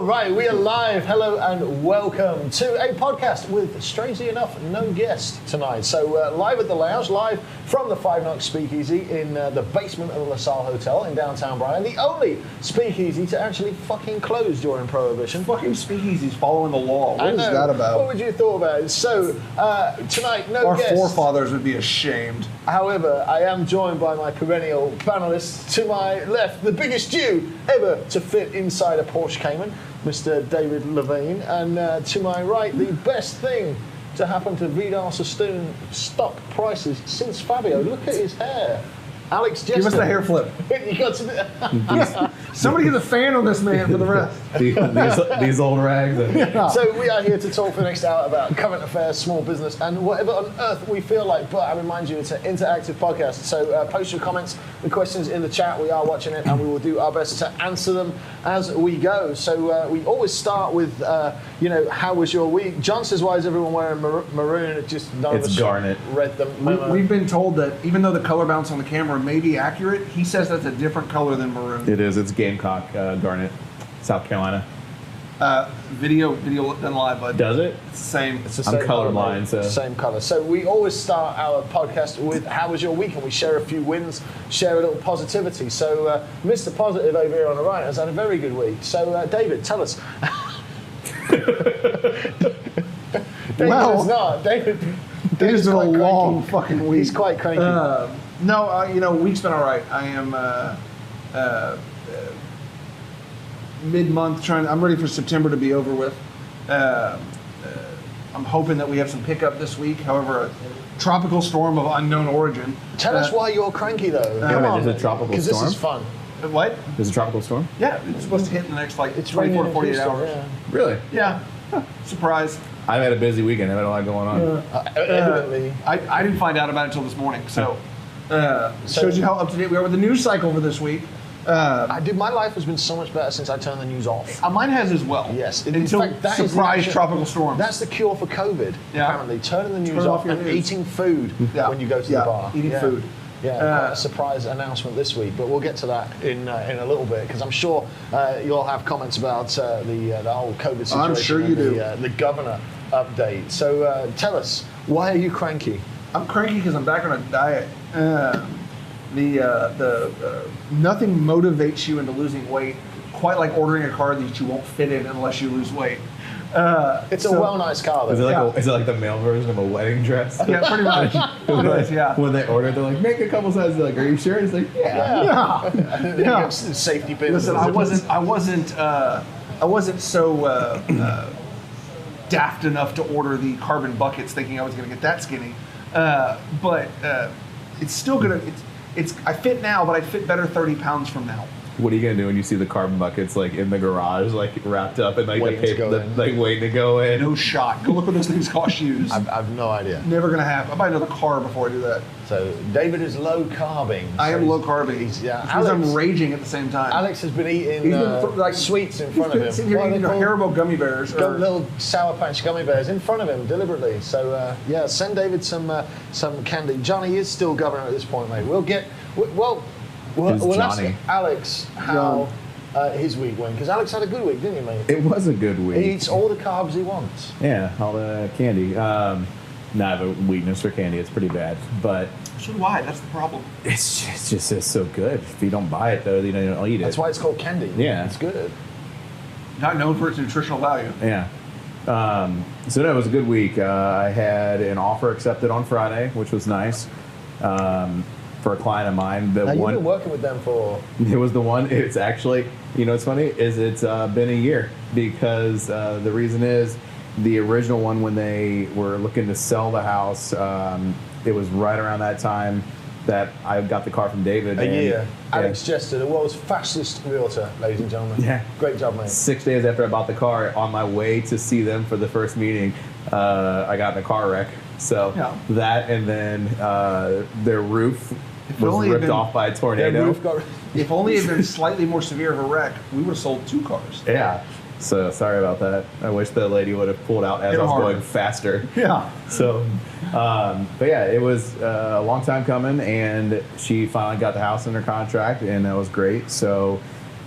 Right, we are live. Hello and welcome to a podcast with, strangely enough, no guest tonight. So live at the lounge, live from the Knock Speakeasy in the basement of the Salle Hotel in downtown Bryan. The only speakeasy to actually fucking close during Prohibition. Fucking speakeasy's following the law. What is that about? What would you have thought about it? So tonight, no guest. Our forefathers would be ashamed. However, I am joined by my perennial panelists. To my left, the biggest Jew ever to fit inside a Porsche Cayman, Mr. David Levine, and to my right, the best thing to happen to Vidal Sassoon stock prices since Fabio. Look at his hair. Alex Jester. Give us the hair flip. You got to Somebody get a fan on this man for the rest. these old rags. So we are here to talk for the next hour about current affairs, small business, and whatever on earth we feel like. But I remind you, it's an interactive podcast. So post your comments and questions in the chat. We are watching it, and we will do our best to answer them as we go. So we always start with, how was your week? John says, why is everyone wearing maroon? It just none of us garnet. Read them. We've been told that even though the color balance on the camera may be accurate, he says that's a different color than maroon. It is. It's Gamecock garnet, South Carolina. Video done live, bud. Does it? It's the same. It's the same I'm colorblind, so same color. So we always start our podcast with how was your week, and we share a few wins, share a little positivity. So Mr. Positive over here on the right has had a very good week. So David, tell us. David is not. David. It has been a long fucking week. He's quite cranky. Week's been all right. I am mid-month I'm ready for September to be over with. I'm hoping that we have some pickup this week. However, a tropical storm of unknown origin. Tell us why you're cranky though. There's a tropical storm? Because this is fun. What? There's a tropical storm? Yeah, it's supposed to hit in the next It's 24 to 48 Houston, hours. Yeah. Really? Yeah. Surprise. I've had a busy weekend. I've had a lot going on. Evidently. I didn't find out about it until this morning. So shows you how up to date we are with the news cycle for this week. My life has been so much better since I turned the news off. Mine has as well. Yes. Until surprise tropical storms. That's the cure for COVID, apparently. Turning the news Turn off and news. eating food when you go to the bar. Eating food. Yeah, quite a surprise announcement this week, but we'll get to that in a little bit, because I'm sure you'll have comments about the whole COVID situation. I'm sure you do. The governor update. So tell us, why are you cranky? I'm cranky because I'm back on a diet. Nothing motivates you into losing weight quite like ordering a car that you won't fit in unless you lose weight. It's a well-nice car, though. Is it like the male version of a wedding dress? Yeah, pretty much. Yeah. When they order, they're like, make a couple sizes. They're like, are you sure? It's like, yeah. Safety pins. Listen, I wasn't so daft enough to order the carbon buckets thinking I was going to get that skinny. But it's still gonna. I fit now, but I'd fit better 30 pounds from now. What are you gonna do when you see the carbon buckets like in the garage, like wrapped up and like waiting to go in? No shot. Go look what those things cost used. I've no idea. Never gonna happen. I'll buy another car before I do that. So David is low carbing. I am low carbing. I'm raging at the same time. Alex has been eating sweets in front of him. Sitting here eating Haribo gummy bears. Little Sour Patch gummy bears in front of him deliberately. So send David some candy. Johnny is still governor at this point, mate. We'll ask Alex how his week went, because Alex had a good week, didn't you, mate? It was a good week. He eats all the carbs he wants. Yeah, all the candy. I have a weakness for candy. It's pretty bad, but so do I. That's the problem. It's just so good. If you don't buy it, though, you don't eat it. That's why it's called candy. Yeah, it's good. Not known for its nutritional value. Yeah. So it was a good week. I had an offer accepted on Friday, which was nice. For a client of mine, you've been working with them for. It was the one. It's actually, what's funny is it's been a year, because the reason is the original one, when they were looking to sell the house, it was right around that time that I got the car from David. A year. Alex Jester, the world's fastest realtor, ladies and gentlemen. Yeah. Great job, mate. 6 days after I bought the car, on my way to see them for the first meeting, I got in a car wreck. So that, and then their roof was ripped off by a tornado. If only it had been slightly more severe of a wreck, we would have sold 2 cars. Yeah. So sorry about that. I wish the lady would have pulled out as I was going faster. Yeah. So, but yeah, it was a long time coming, and she finally got the house under contract, and that was great. So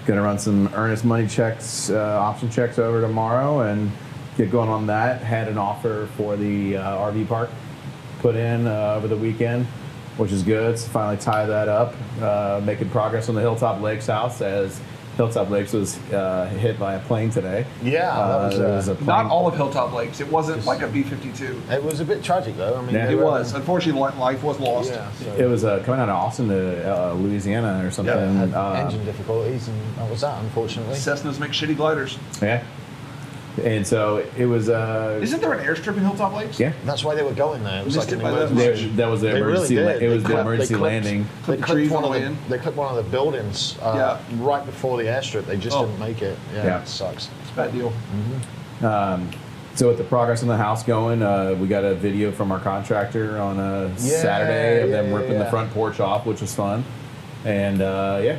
Gonna run some earnest money checks, option checks over tomorrow, and get going on that. Had an offer for the RV park put in over the weekend, which is good. So finally tie that up. Making progress on the Hilltop Lakes house, as Hilltop Lakes was hit by a plane today. Yeah, that was a plane. Not all of Hilltop Lakes. It wasn't like a B-52. It was a bit tragic, though. I mean, Yeah. It was. Unfortunately, life was lost. Yeah, so It was coming out of Austin to Louisiana or something. had engine difficulties, and that was that, unfortunately. Cessnas make shitty gliders. Yeah. And so it was. Isn't there an airstrip in Hilltop Lakes? Yeah. That's why they were going there. It was Missed like it an by that emergency. much. That was the They really emergency. did. It was They the clipped- emergency they clipped- landing. They The trees clipped one on of the the way in. they clipped one of the buildings Yeah. right before the airstrip. They just Oh. didn't make it. Yeah, Yeah. it sucks. It's a bad deal. So with the progress on the house going, we got a video from our contractor on a Saturday of them ripping the front porch off, which was fun. And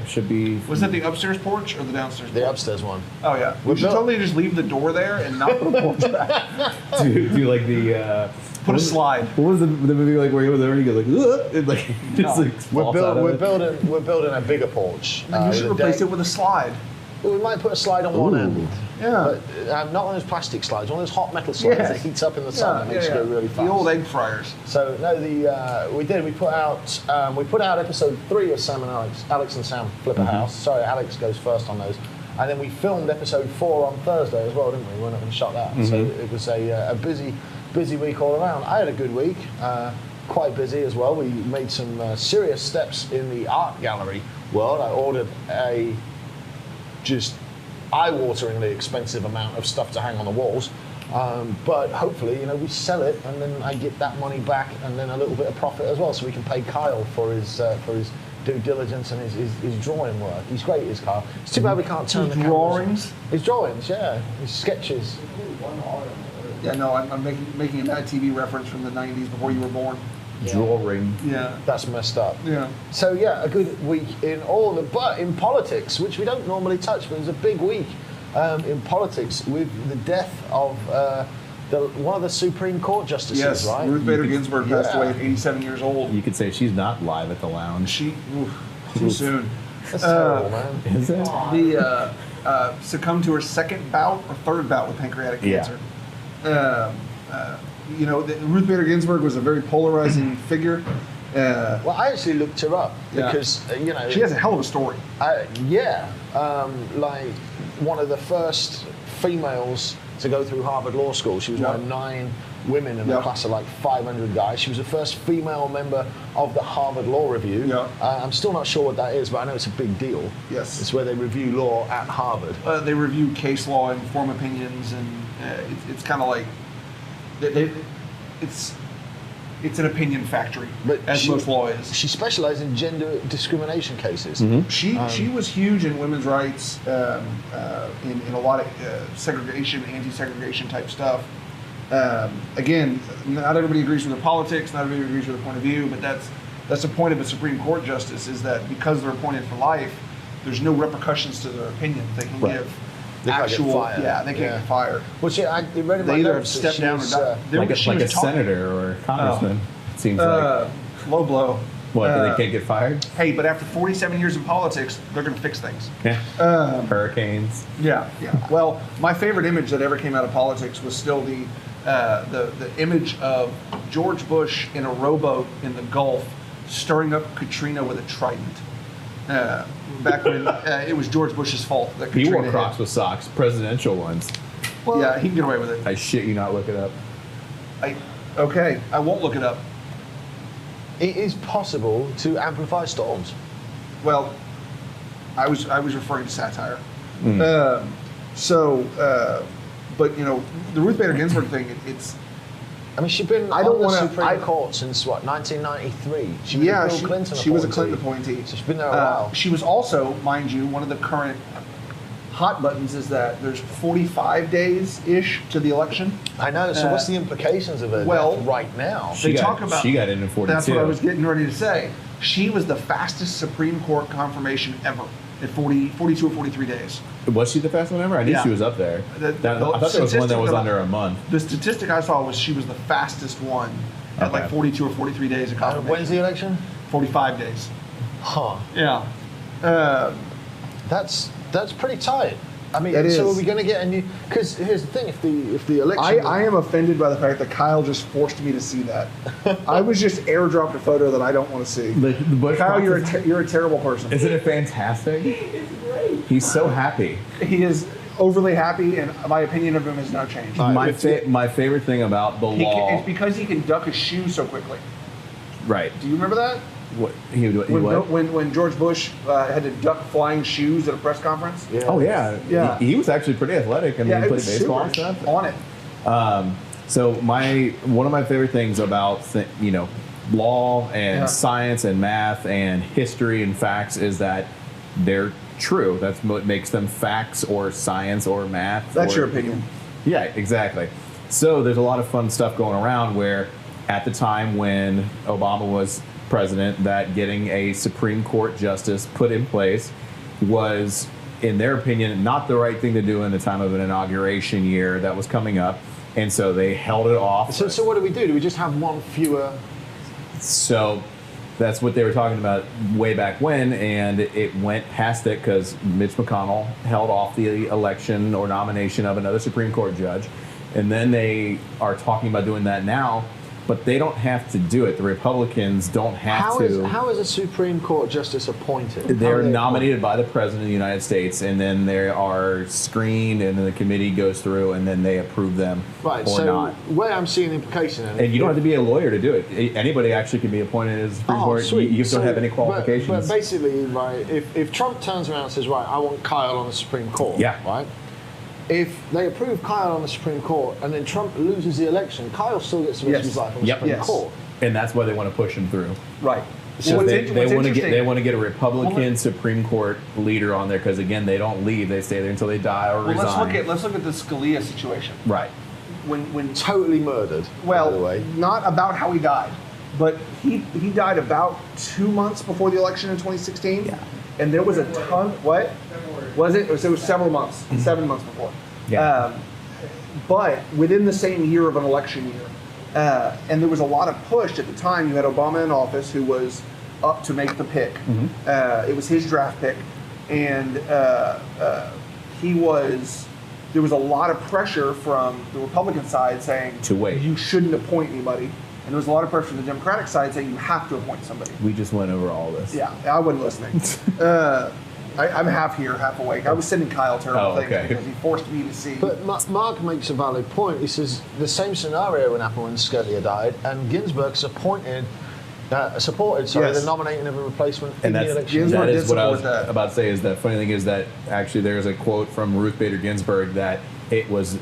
should be. Was that the upstairs porch or the downstairs The porch? upstairs one. Oh, yeah. We should built- totally just leave the door there and not put a porch back. do like the. Put a slide. What was the movie like where he was there and he goes like, "Ugh," and like just like falls out of it? We're building a bigger porch. You should with a replace deck. it with a slide. Well, we might put a slide on one Ooh. end. Yeah. But not one of those plastic slides, one of those hot metal slides Yes. that heats up in the sun and makes it go really fast. The old egg fryers. So no, we put out episode 3 of Sam and Alex and Sam Flip a House. Sorry, Alex goes first on those, and then we filmed episode 4 on Thursday as well, didn't we? We're not going to shot that. So it was a busy week all around. I had a good week, quite busy as well. We made some serious steps in the art gallery world. I ordered a just eye-wateringly expensive amount of stuff to hang on the walls. But hopefully, we sell it and then I get that money back and then a little bit of profit as well, so we can pay Kyle for his due diligence and his drawing work. He's great, is Kyle. It's too bad we can't turn His the cameras on. drawings? His drawings, yeah. His sketches. Yeah, no, I'm making a Mad TV reference from the 90s before you were born. Drawing. Yeah. That's messed up. Yeah. So yeah, a good week but in politics, which we don't normally touch, but it was a big week in politics with the death of one of the Supreme Court justices, Yes, right? Ruth Bader Ginsburg passed Yeah. away at 87 years old. You could say she's not live at the lounge. Too soon. That's terrible, man. Is it? The succumbed to her second bout or third bout with pancreatic Yeah. cancer. Ruth Bader Ginsburg was a very polarizing figure. Well, I actually looked her up Yeah. because She has a hell of a story. like one of the first females to go through Harvard Law School. She was one of 9 women in a Yeah. class of like 500 guys. She was the first female member of the Harvard Law Review. Yeah. I'm still not sure what that is, but I know it's a big deal. Yes. It's where they review law at Harvard. They review case law and form opinions, and it's kind of like it's an opinion factory, But as most law is. She specialized in gender discrimination cases. She was huge in women's rights, in a lot of segregation, anti-segregation type stuff. Again, not everybody agrees with her politics, not everybody agrees with her point of view, but that's the point of a Supreme Court justice, is that because they're appointed for life, there's no repercussions to their opinions. They can give They can't get actual, fired. they can't get fired. Well, I read in my They either have notes that stepped down or she's, not. Like a senator or a congressman. It seems like. Low blow. What, they can't get fired? Hey, but after 47 years in politics, they're going to fix things. Yeah. Hurricanes. Yeah. Well, my favorite image that ever came out of politics was still the image of George Bush in a rowboat in the Gulf, stirring up Katrina with a trident. Back when it was George Bush's fault that He Katrina wore Crocs hit. with socks, presidential ones. Well, yeah, he can get away with it. I shit you not, look it up. Okay, I won't look it up. It is possible to amplify storms. Well, I was referring to satire. But the Ruth Bader Ginsburg thing, it's. I mean, she's been I don't on the wanna- Supreme Court since what, 1993? She was a Bill Clinton she was a appointee. Clinton appointee. So she's been there a while. She was also, mind you, one of the current hot buttons is that there's 45 days-ish to the election. I know. So what's the implications of it right now? She got in in 42. That's what I was getting ready to say. She was the fastest Supreme Court confirmation ever at 42 or 43 days. Was she the fastest one ever? I knew Yeah. she was up there. The I thought there was one that statistic was that I- under a month. The statistic I saw was she was the fastest one at like 42 or 43 days of confirmation. When's the election? 45 days. Huh. Yeah. That's That's pretty tight. I mean, It so is. are we going to get a new? Because here's the thing: if the election, I am offended by the fact that Kyle just forced me to see that. I was just airdropped a photo that I don't want to see. The Bush Kyle, process- you're a terrible person. Isn't it fantastic? It's great. He's so happy. He is overly happy, and my opinion of him has now changed. My favorite thing about the law, It's because he can duck his shoe so quickly. right? Do you remember that? What he what? When George Bush had to duck flying shoes at a press conference? Yeah. Oh yeah, Yeah. He was actually pretty athletic. I mean, Yeah, he it played was baseball and super stuff. on it. So one of my favorite things about law and Yeah. science and math and history and facts is that they're true. That's what makes them facts or science or math. That's or- your opinion. Yeah, exactly. So there's a lot of fun stuff going around where at the time when Obama was president, that getting a Supreme Court justice put in place was, in their opinion, not the right thing to do in the time of an inauguration year that was coming up. And so they held it off. So what do we do? Do we just have one fewer? So that's what they were talking about way back when, and it went past it because Mitch McConnell held off the election or nomination of another Supreme Court judge. And then they are talking about doing that now, but they don't have to do it. The Republicans don't have to. How is a Supreme Court justice appointed? They're How are they nominated by the President of the United States, and then they are screened, and then the committee goes through, and then they approve them Right, or so not. where I'm seeing the implication, And you don't have to be a lawyer to do it. Anybody actually can be appointed as a Supreme Court. Sweet. You just don't So, have any qualifications. But basically, right, if Trump turns around and says, right, I want Kyle on the Supreme Court, Yeah. right? If they approve Kyle on the Supreme Court and then Trump loses the election, Kyle still gets the rest of his life on the Yep. Supreme Yes. Court. And that's why they want to push him through. Right. So What's they what's want to interesting- they want to get a Republican Well, let- Supreme Court leader on there because again they don't leave, they stay there until they die or Well, resign. let's look at the Scalia situation. Right. When Totally murdered, by the well, way. not about how he died, but he died about 2 months before the election in 2016. Yeah. And there was a ton. What was it? It was several months, 7 months before. Yeah. But within the same year of an election year, and there was a lot of push at the time. You had Obama in office, who was up to make the pick. It was his draft pick, and he was. There was a lot of pressure from the Republican side saying To wait. you shouldn't appoint anybody, and there was a lot of pressure from the Democratic side saying you have to appoint somebody. We just went over all this. Yeah, I wasn't listening. I'm half here, half awake. I was sending Kyle terrible things okay. because he forced me to see. But Mark makes a valid point. He says the same scenario when happened when Scalia died, and Ginsburg supported Yes. the nominating of a replacement in And the that's, election. Ginsburg that did is what I was support that. about to say. Is the funny thing is that actually there's a quote from Ruth Bader Ginsburg that it was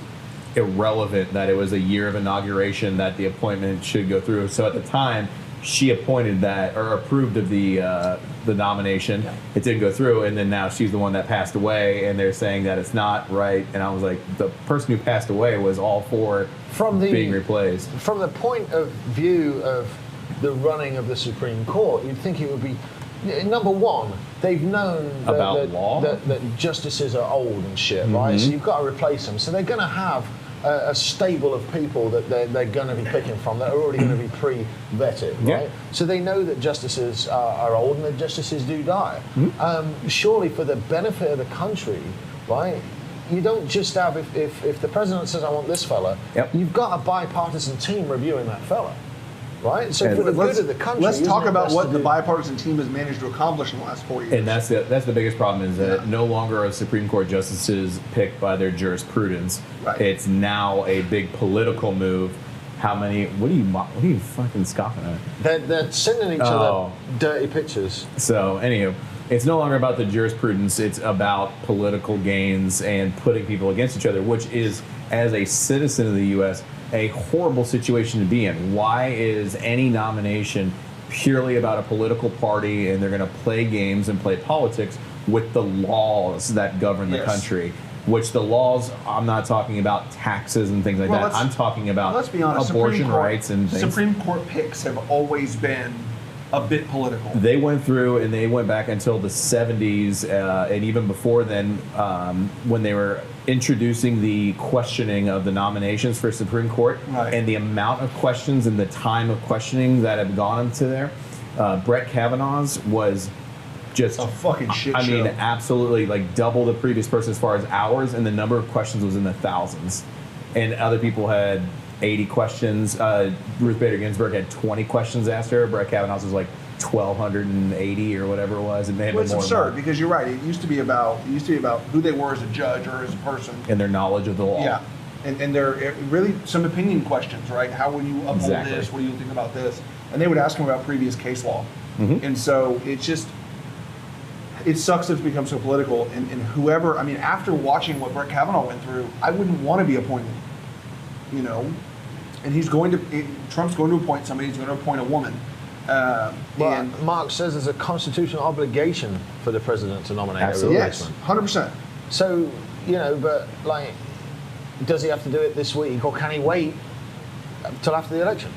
irrelevant that it was a year of inauguration that the appointment should go through. So at the time, she appointed that or approved of the nomination. It didn't go through, and then now she's the one that passed away, and they're saying that it's not right. And I was like, the person who passed away was all for being replaced. From the point of view of the running of the Supreme Court, you'd think it would be number one. They've known About law? that justices are old and shit, right? So you've got to replace them. So they're going to have a stable of people that they're going to be picking from that are already going to be pre-vetted, Yeah. right? So they know that justices are old and that justices do die. Surely, for the benefit of the country, right? You don't just have if the president says I want this fella, Yep. you've got a bipartisan team reviewing that fella, right? So And for the let's, good of the country, let's isn't talk it about best what to the do- bipartisan team has managed to accomplish in the last 4 years. And that's the biggest problem is that no longer are Supreme Court justices picked by their jurisprudence. Right. It's now a big political move. How many? What are you fucking scoffing at? They're sending each Oh. other dirty pictures. So, anywho, it's no longer about the jurisprudence. It's about political gains and putting people against each other, which is, as a citizen of the U.S., a horrible situation to be in. Why is any nomination purely about a political party and they're going to play games and play politics with the laws that govern the Yes. country? Which the laws, I'm not talking about taxes and things like Well, that. let's- I'm talking about Let's be honest. abortion Supreme Court, rights and things. Supreme Court picks have always been a bit political. They went through and they went back until the 70s and even before then when they were introducing the questioning of the nominations for Supreme Court Right. and the amount of questions and the time of questioning that have gone into there. Brett Kavanaugh's was just a fucking shit I show. mean, absolutely, like double the previous person as far as hours, and the number of questions was in the thousands. And other people had 80 questions. Ruth Bader Ginsburg had 20 questions asked her. Brett Kavanaugh's was like 1,280 or whatever it was. It may have Well, been it's more. absurd because you're right. It used to be about who they were as a judge or as a person. And their knowledge of the law. Yeah, and they're really some opinion questions, right? How would you uphold Exactly. this? What do you think about this? And they would ask them about previous case law. Mhm. And so it sucks that it's become so political. And whoever, I mean, after watching what Brett Kavanaugh went through, I wouldn't want to be appointed, you know? And Trump's going to appoint somebody, he's going to appoint a woman. Well, And Mark says there's a constitutional obligation for the president to nominate Absolutely. a yes, replacement. 100%. So, but like, does he have to do it this week, or can he wait till after the election?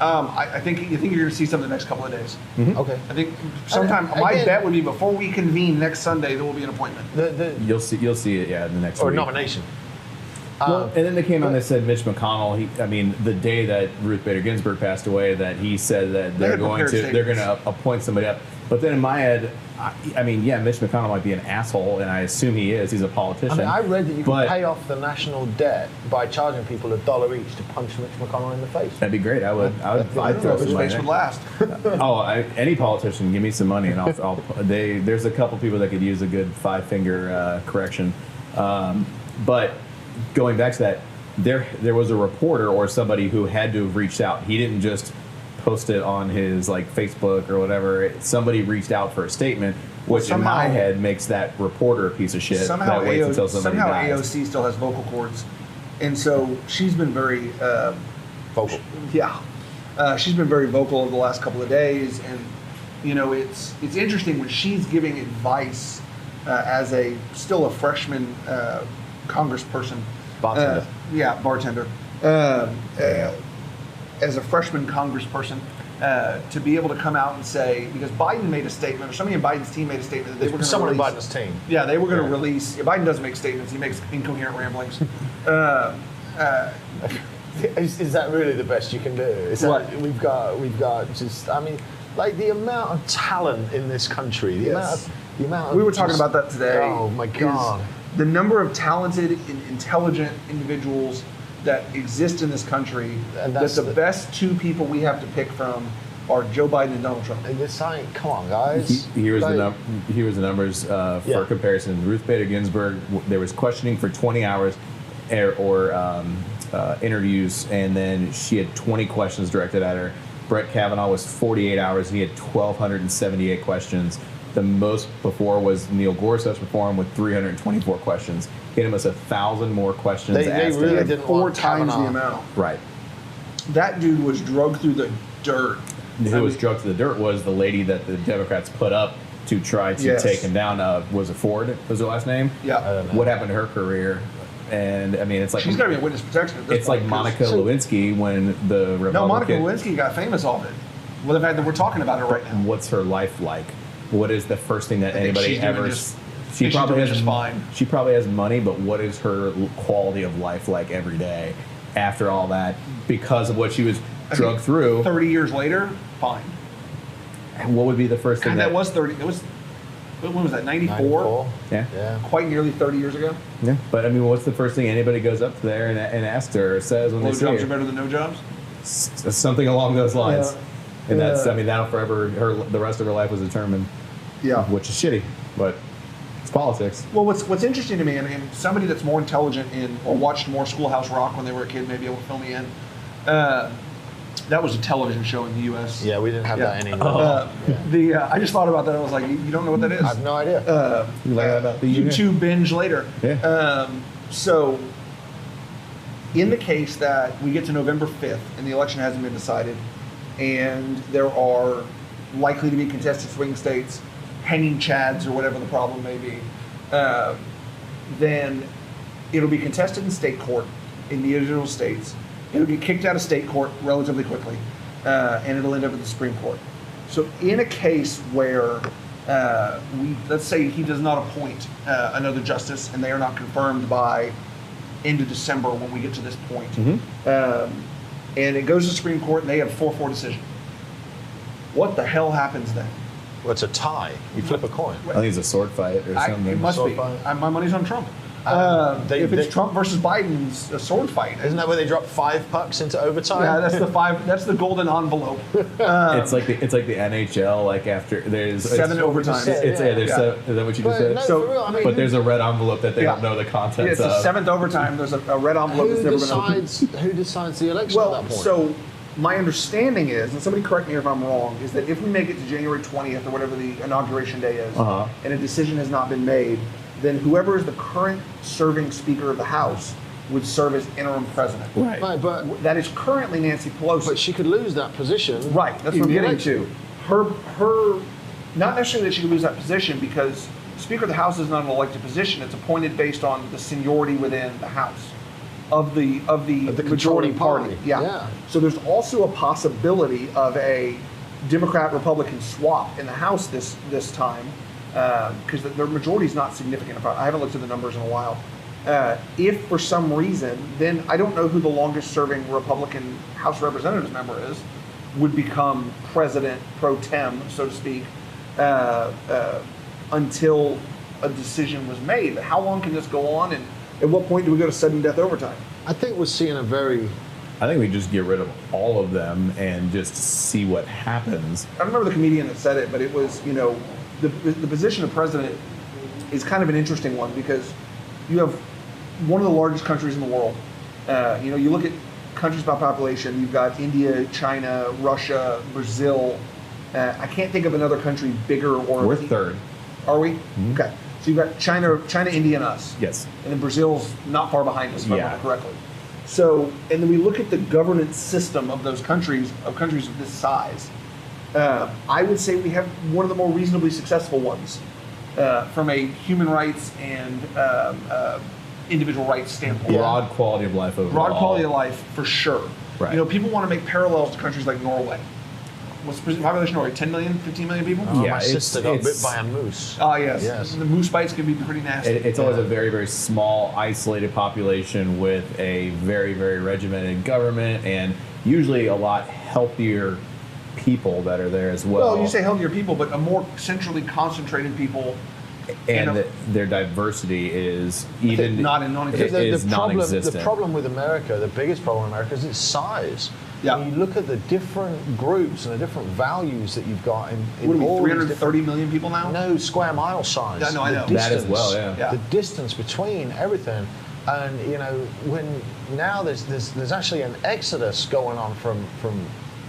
I think you're going to see something the next couple of days. Okay. I think sometime, And my again- bet would be before we convene next Sunday, there will be an appointment. You'll see it, yeah, in the next Or week. nomination. Well, and then they came on. They said Mitch McConnell. The day that Ruth Bader Ginsburg passed away, that he said that They they're had going prepared to appoint somebody up. But then in my head, Mitch McConnell might be an asshole, and I assume he is. He's a politician. I read that you But can pay off the national debt by charging people $1 each to punch Mitch McConnell in the face. that'd be great. I'd throw Whose some money face would there. last? Any politician, give me some money, and there's a couple people that could use a good five-finger correction. But going back to that, there was a reporter or somebody who had to have reached out. He didn't just post it on his Facebook or whatever. Somebody reached out for a statement, which in my head makes that reporter a piece of shit. Somehow, that waits until somebody dies. AOC still has vocal cords, and so she's been very Vocal. Yeah, she's been very vocal over the last couple of days, and it's interesting when she's giving advice as still a freshman congressperson. Bartender. Bartender. As a freshman congressperson, to be able to come out and say, because Biden made a statement, or somebody in Biden's team made a statement that they were going to Someone in release. Biden's team. Yeah, they were going to release. Biden doesn't make statements; he makes incoherent ramblings. Is that really the best you can do? What? We've got just, the amount of talent in this country. The amount of We were talking about that today. Oh my God. is The number of talented and intelligent individuals that exist in this country, And that that's the the- best two people we have to pick from are Joe Biden and Donald Trump. And it's like, come on, guys. Here's the numbers for Yeah. comparison. Ruth Bader Ginsburg, there was questioning for 20 hours or interviews, and then she had 20 questions directed at her. Brett Kavanaugh was 48 hours, and he had 1,278 questions. The most before was Neil Gorsuch before him with 324 questions. He had almost 1,000 more questions They asked really him. Had didn't 4 want times the Kavanaugh. amount. Right. That dude was drugged through the dirt. Who was drugged to the dirt was the lady that the Democrats put up to try to Yes. take him down. Was it Ford? Was her last name? Yeah. I don't know. What happened to her career? And it's like She's got to be in witness protection at this it's point. like Monica Lewinsky when the Republican. No, Monica Lewinsky got famous off it. Well, the fact that we're talking about her right now. What's her life like? What is the first thing that I think anybody she's doing ever? just- She she's probably doing has just fine. She probably has money, but what is her quality of life like every day after all that? Because of what she was drugged through. 30 years later, fine. What would be the first thing God, that was 30. It was, when was that, 94? 94. Yeah. Yeah. Quite nearly 30 years ago. Yeah, but what's the first thing anybody goes up to there and asks her or says when Low they see jobs are her? better than no jobs. Something along those lines. Yeah. And that's, Yeah. that'll forever, the rest of her life was determined, Yeah. which is shitty, but it's politics. Well, what's interesting to me, and somebody that's more intelligent or watched more Schoolhouse Rock when they were a kid, may be able to fill me in. That was a television show in the U.S. Yeah, we didn't have that anymore. I just thought about that. I was like, you don't know what that is? I have no idea. You like that about the union? YouTube binge later. Yeah. So, in the case that we get to November 5th and the election hasn't been decided, and there are likely to be contested swing states, hanging chads, or whatever the problem may be, then it'll be contested in state court in the individual states. It'll get kicked out of state court relatively quickly, and it'll end up at the Supreme Court. So in a case where let's say he does not appoint another justice, and they are not confirmed by end of December when we get to this point, and it goes to the Supreme Court, and they have 4-4 decision. What the hell happens then? Well, it's a tie. You flip a coin. I think it's a sword fight or something. It must be. Sword fight. My money's on Trump. If it's Trump versus Biden, it's a sword fight. Isn't that where they drop 5 pucks into overtime? Yeah, that's the 5. That's the golden envelope. It's like the NHL. Like after there's 7 overtime. Is that what you just said? No, So- for real, I mean, But there's a red envelope that they Yeah. don't know the Yeah, contents it's the of. 7th overtime. There's a red envelope that's never been opened. who decides the election at Well, that point? so my understanding is, and somebody correct me if I'm wrong, is that if we make it to January 20th or whatever the inauguration day is, Uh-huh. and a decision has not been made, then whoever is the current serving Speaker of the House would serve as interim president. Right. Right, but That is currently Nancy Pelosi. she could lose that position. Right, that's in what I'm the getting election. to. Her, not necessarily that she could lose that position because Speaker of the House is not an elected position. It's appointed based on the seniority within the House of the majority controlling party. party. Yeah. Yeah. So there's also a possibility of a Democrat-Republican swap in the House this time because their majority is not significant. I haven't looked at the numbers in a while. If for some reason, then I don't know who the longest-serving Republican House of Representatives member is, would become president pro tem, so to speak, until a decision was made. But how long can this go on, and at what point do we go to sudden death overtime? I think we're seeing a very I think we just get rid of all of them and just see what happens. I don't remember the comedian that said it, but it was, the position of president is kind of an interesting one because you have one of the largest countries in the world. You look at countries by population, you've got India, China, Russia, Brazil. I can't think of another country bigger or... We're third. Are we? Mm-hmm. Okay. So you've got China, India, and us. Yes. And then Brazil's not far behind us, if I Yeah. remember correctly. So, and then we look at the governance system of those countries of this size. I would say we have one of the more reasonably successful ones from a human rights and individual rights standpoint. Broad quality of life overall. Broad quality of life, for sure. Right. People want to make parallels to countries like Norway. What's the population of Norway? 10 million, 15 million people? Oh, Yeah, my sister got bit it's- by a moose. Oh, yes. Yes. The moose bites can be pretty nasty. It's always a very, very small, isolated population with a very, very regimented government and usually a lot healthier people that are there as well. Well, you say healthier people, but a more centrally concentrated people. and their diversity is even non-existent. is non-existent. The problem with America, the biggest problem with America is its size. Yeah. When you look at the different groups and the different values that you've got in What are we, all these 330 million people now? no square mile size. Yeah, no, I know. The That as distance- well, yeah. The distance between everything, and when now there's actually an exodus going on from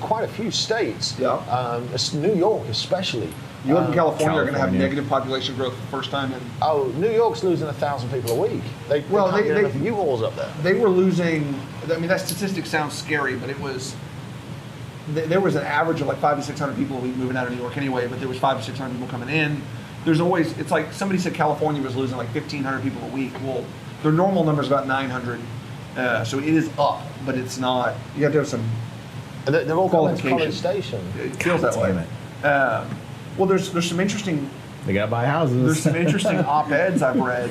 quite a few states. Yeah. It's New York especially. Europe and California are going to have California. negative population growth for the first time in. Oh, New York's losing 1,000 people a week. They can't get enough U-Hauls up there. They were losing. I mean, that statistic sounds scary, but it was. There was an average of like 500 to 600 people a week moving out of New York anyway, but there was 500 to 600 people coming in. There's always. It's like somebody said California was losing like 1,500 people a week. Well, their normal number is about 900, so it is up, but it's not. You have to have some. And they're all going to Qualification. College Station. It feels that way. Damn it. Well, there's some interesting. They gotta buy houses. There's some interesting op-eds I've read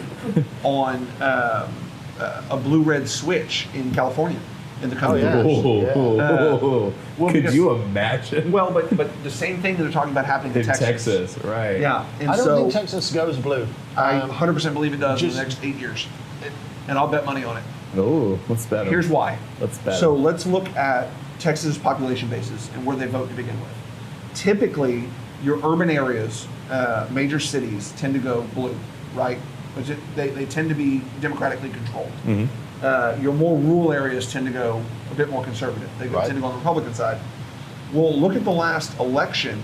on a blue-red switch in California in the country. yeah. Ooh. well, Could because- you imagine? Well, but the same thing that they're talking about happening in In Texas. right? Yeah, and I don't so think Texas goes blue. I 100% believe it does in just- the next 8 years, and I'll bet money on it. Oh, let's bet 'em. Here's why. Let's bet 'em. So let's look at Texas population bases and where they vote to begin with. Typically, your urban areas, major cities, tend to go blue, right? They tend to be democratically controlled. Your more rural areas tend to go a bit more conservative. They Right. tend to go on the Republican side. Well, look at the last election.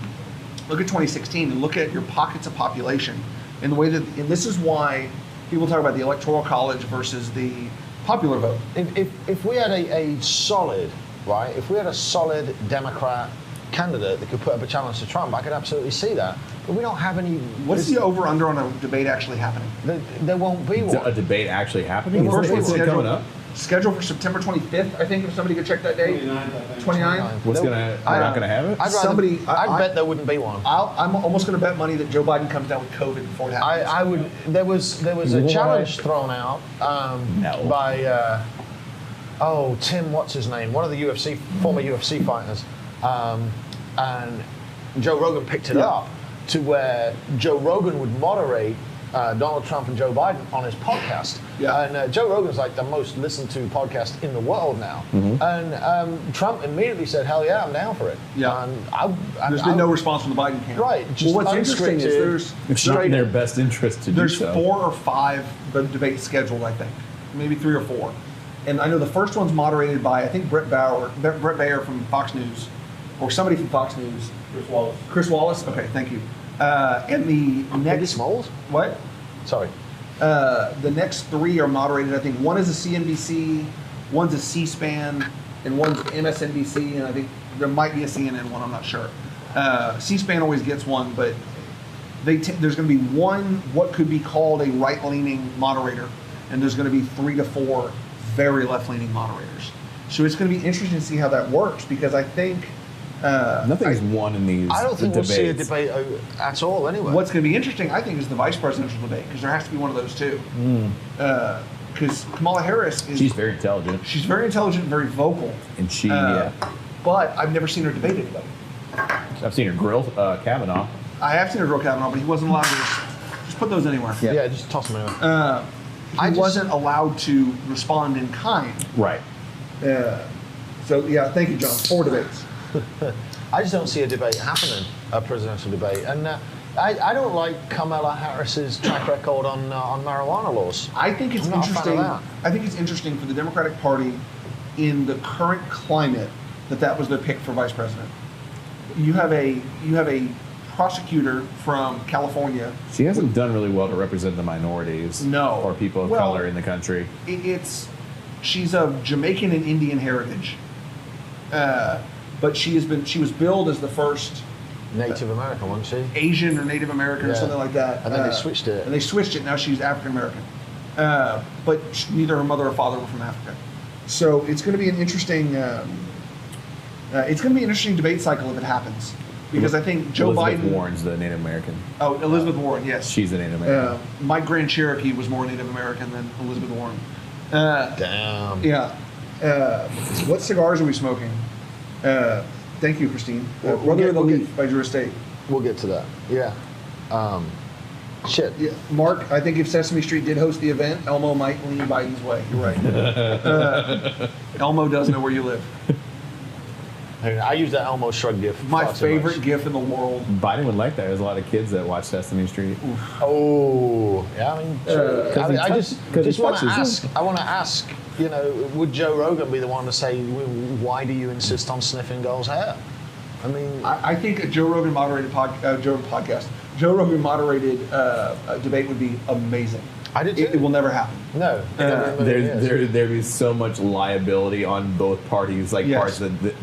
Look at 2016 and look at your pockets of population. And the way that, and this is why people talk about the Electoral College versus the popular vote. If we had a solid, right, if we had a solid Democrat candidate that could put up a challenge to Trump, I could absolutely see that. But we don't have any. What's the over-under on a debate actually happening? There won't be Is a one. debate actually happening? The first Is one's it coming up? Scheduled for September 25th, I think, if somebody could check that date. 29? What's gonna? We're not gonna have it. I'd bet there wouldn't be one. I'm almost going to bet money that Joe Biden comes down with COVID before it happens. I would. There was a What? challenge thrown out No. by Tim, what's his name? One of the former UFC fighters, and Joe Rogan picked it up to where Joe Rogan would moderate Donald Trump and Joe Biden on his podcast. Yeah. And Joe Rogan's like the most listened to podcast in the world now. And Trump immediately said, hell yeah, I'm down for it. Yeah. And There's been no response from the Biden camp. Right. Well, what's interesting is It's not in their best interest to do there's so. 4 or 5 debates scheduled, I think. Maybe 3 or 4. And I know the first one's moderated by, I think, Brett Baer from Fox News, or somebody from Fox News. Chris Wallace? Okay, thank you. And the Peggy next... Smalls? What? Sorry. The next 3 are moderated. I think one is a CNBC, one's a C-SPAN, and one's MSNBC, and I think there might be a CNN one, I'm not sure. C-SPAN always gets one, but there's going to be one, what could be called a right-leaning moderator, and there's going to be 3 to 4 very left-leaning moderators. So it's going to be interesting to see how that works, because I think... Nothing's won in these I don't think debates. we'll see a debate at all anyway. What's going to be interesting, I think, is the vice presidential debate, because there has to be one of those too. Because Kamala Harris is... She's very intelligent. She's very intelligent and very vocal. And she, But I've never seen her debate anybody. I've seen her grill Kavanaugh. I have seen her grill Kavanaugh, but he wasn't allowed to just put those anywhere. Yeah, just toss them anyway. He wasn't allowed to respond in kind. Right. So, yeah, thank you, John. 4 debates. I just don't see a debate happening, a presidential debate. And I don't like Kamala Harris's track record on marijuana laws. I think it's I'm not a fan of interesting. that. I think it's interesting for the Democratic Party in the current climate that was their pick for vice president. You have a prosecutor from California. She hasn't done really well to represent the minorities. No. Or people of color in the country. She's of Jamaican and Indian heritage. But she was billed as the first Native American, wasn't she? Asian or Native American or something like that. And then they switched it. And they switched it. Now she's African American. But neither her mother or father were from Africa. So it's going to be an interesting. It's going to be an interesting debate cycle if it happens, because I think Joe Elizabeth Biden. Warren's the Native American. Oh, Elizabeth Warren, yes. She's the Native American. Mike Grand Cherokee was more Native American than Elizabeth Warren. Damn. Yeah. What cigars are we smoking? Thank you, Christine. Brother of the Leaf by Drew Estate. We'll get to that. Yeah. Shit. Yeah. Mark, I think if Sesame Street did host the event, Elmo might lean Biden's way. You're right. Elmo does know where you live. I use that Elmo shrug gif. My far too favorite much. gif in the world. Biden would like that. There's a lot of kids that watch Sesame Street. Oh, yeah. I mean, I just want to ask. I want to ask. You know, would Joe Rogan be the one to say, "Why do you insist on sniffing girls' hair?" I mean, I think a Joe Rogan moderated Joe Rogan moderated debate would be amazing. I did too. It will never happen. No. There'd be so much liability on both parties, like Yes. parts that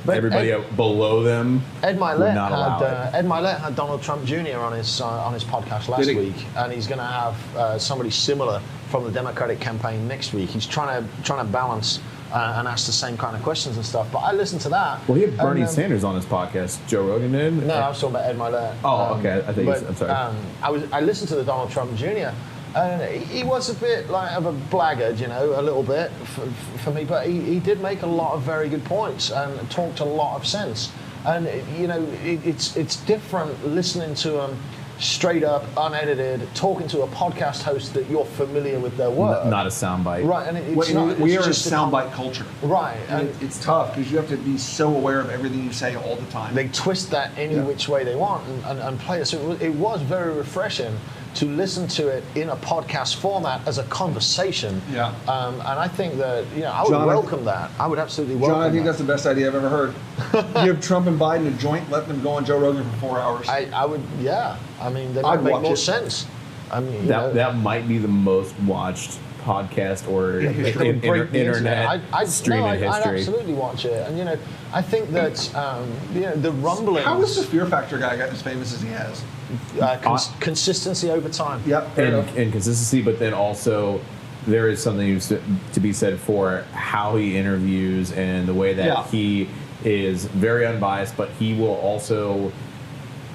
But everybody below them Ed would not allow it. Ed Milet had Donald Trump Jr. on his podcast last Did he? week, and he's going to have somebody similar from the Democratic campaign next week. He's trying to balance and ask the same kind of questions and stuff. But I listened to that. Well, he had Bernie and, Sanders on his podcast. Joe Rogan did. No, I was talking about Ed Milet. Oh, okay. I think I'm sorry. I listened to the Donald Trump Jr. And he was a bit like of a blackguard, you know, a little bit for me. But he did make a lot of very good points and talked a lot of sense. And you know, it's different listening to him straight up, unedited, talking to a podcast host that you're familiar with their work. Not a soundbite. Right, and We are a soundbite culture. Right, and it's tough because you have to be so aware of everything you say all the time. They twist that any which way they want and play it. So it was very refreshing to listen to it in a podcast format as a conversation. Yeah. And I think that, you know, I would John, welcome that. I would absolutely welcome John, I think that. that's the best idea I've ever heard. Give Trump and Biden a joint, let them go on Joe Rogan for 4 hours. I would, yeah. I mean, that I'd would make watch more it. sense. I mean, you know, That might be the most watched podcast or internet stream in I'd history. absolutely watch it. And, you know, I think that, you know, the rumblings... How is the Fear Factor guy got as famous as he has? Consistency over time. Yep, fair enough. And consistency, but then also there is something to be said for how he interviews and the way that he is very unbiased, but he will also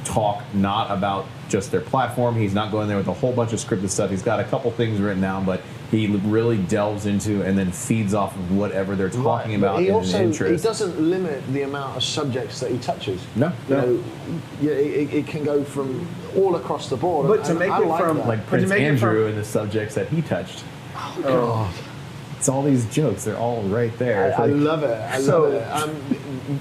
talk not about just their platform. He's not going there with a whole bunch of scripted stuff. He's got a couple things written down, but He really delves into and then feeds off of whatever they're talking about He in also an interest. he doesn't limit the amount of subjects that he touches. No, You no. know, yeah, it can go from all across the board. But to and make I it like from, that. Like But to Prince make it Andrew from- and the subjects that he touched. God. It's all these jokes. They're all right there. It's I like- love it. I love it.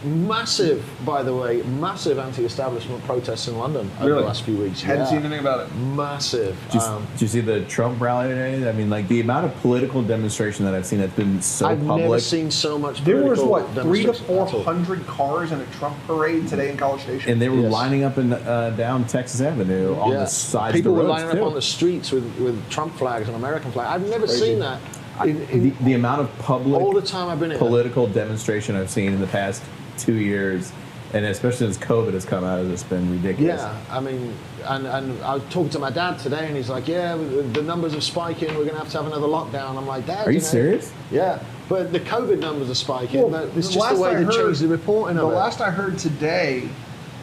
Massive, by the way, massive anti-establishment protests in London over Really? the last few weeks. Hadn't Yeah. seen anything about it. Massive. Did you see the Trump rally today? I mean, like the amount of political demonstration that I've seen that's been so I've public. never seen so much. There was political what 300 to demonstration at all. 400 cars in a Trump parade today in College Station. And they were Yes. lining up in down Texas Avenue on Yeah. the sides People of the were roads lining too. up on the streets with Trump flags and American flags. I've never seen that. The amount of public all the time I've been here. political demonstration I've seen in the past 2 years, and especially since COVID has come out, has just been ridiculous. Yeah, I mean, and I was talking to my dad today, and he's like, "Yeah, the numbers are spiking. We're going to have another lockdown." I'm like, "Dad, Are you know, serious? Yeah, but the COVID numbers are spiking. Well, but it's the just the last way I they heard- change the reporting The of it. last I heard today,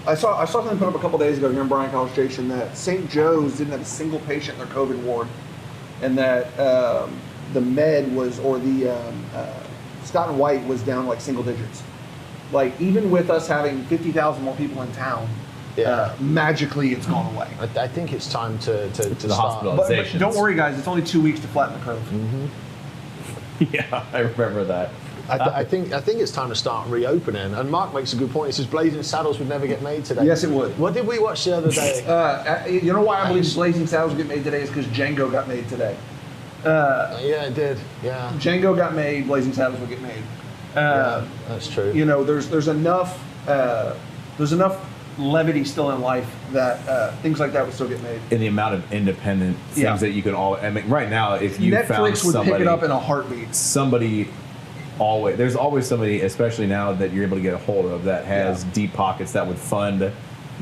I saw something put up a couple days ago here in Bryan College Station that St. Joe's didn't have a single patient in their COVID ward, and that the med was, or the Scott and White was down like single digits. Like even with us having 50,000 more people in town, Yeah. magically it's gone away. I think it's time to The start. hospital. But Organizations. don't worry, guys. It's only 2 weeks to flatten the curve. Yeah, I remember that. I think it's time to start reopening. And Mark makes a good point. He says Blazing Saddles would never get made today. Yes, it would. What did we watch the other day? You know why I believe Blazing Saddles get made today is because Django got made today. Yeah, it did. Yeah, Django got made, Blazing Saddles would get made. yeah, that's true. You know, there's enough levity still in life that things like that would still get made. In the amount of independent things Yeah. that you can all, I mean, right now, if you found Netflix would somebody, pick it up in a heartbeat. there's always somebody, especially now that you're able to get a hold of, that has Yeah. deep pockets that would fund